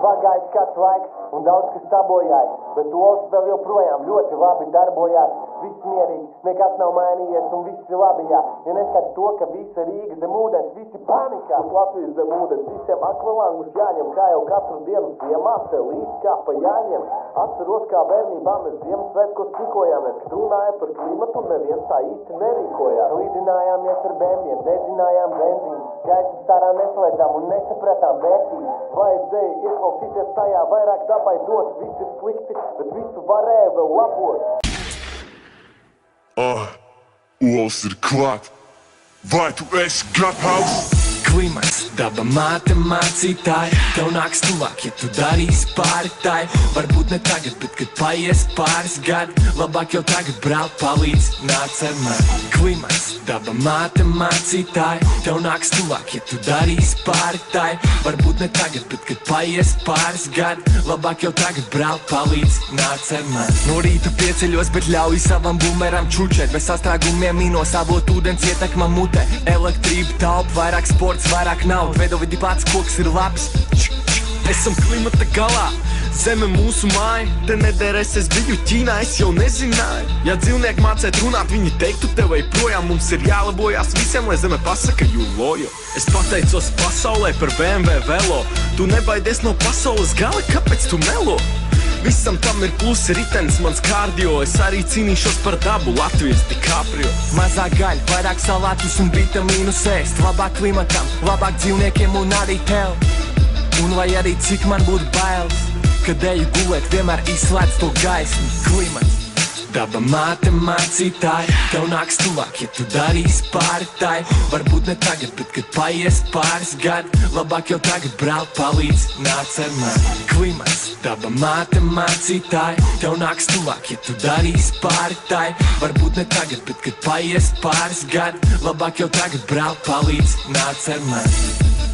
pagājis kāds laiks un daudz kas sabojājis, bet olas vēl joprojām ļoti labi darbojās. Viss mierīgi, nekas nav mainījies un viss ir labi, jā. Ja neskata to, ka visa Rīga zem ūdens, visi panikā. Uz Latvijas zem ūdens, visiem akvalangus jāņem, kā jau katru dienu ziemā, sev līdz kā pa jāņem. Atceros, kā bērnībā mēs Ziemassvētkos tikojāmies, kad runāja par klimatu un neviens tā īsti nerīkojās. Lidinājāmies ar bērniem, dedzinājām benzīnu, gaisa starā neslēdzām un nesapratām vērtību. Vajadzēja ieklausīties tajā, vairāk dabai dot, viss ir slikti, bet visu varēja vēl labot. Olas ir klāt, vai tu esi gatavs? Klimats, daba māte mācītāji, tev nāks tuvāk, ja tu darīsi pāri tai. Varbūt ne tagad, bet kad paies pāris gadi, labāk jau tagad braukt palīdz, nāc ar mani. Klimats, daba māte mācītāji, tev nāks tuvāk, ja tu darīsi pāri tai. Varbūt ne tagad, bet kad paies pāris gadi, labāk jau tagad braukt palīdz, nāc ar mani. No rīta pieceļos, bet ļauj savam bumeram čučēt, bez sastrēgumiem mīnos avot ūdens ietekma mutē. Elektrība taup, vairāk sports, vairāk naudu, veido vidi pats koks ir labs. Esam klimata galā, zeme mūsu māja, te nederēs es biju Ķīnā, es jau nezināju. Ja dzīvnieki mācēt runāt, viņi teiktu tev ej projām, mums ir jālabojās visiem, lai zeme pasaka you loyal. Es pateicos pasaulē par BMW velo, tu nebaidies no pasaules gala, kāpēc tu melo? Visam tam ir plusi ritenis, mans kardio, es arī cīnīšos par dabu, Latvijas DiCaprio. Mazāk gaļa, vairāk salātus un vitamīnus ēst, labāk klimatam, labāk dzīvniekiem un arī tev. Un lai arī cik man būtu bailes, kad eju gulēt, vienmēr izslēdz to gaismu. Klimats, daba māte mācītāji, tev nāks tuvāk, ja tu darīsi pāri tai. Varbūt ne tagad, bet kad paies pāris gadi, labāk jau tagad braukt palīdz, nāc ar mani. Klimats, daba māte mācītāji, tev nāks tuvāk, ja tu darīsi pāri tai. Varbūt ne tagad, bet kad paies pāris gadi, labāk jau tagad braukt palīdz, nāc ar mani.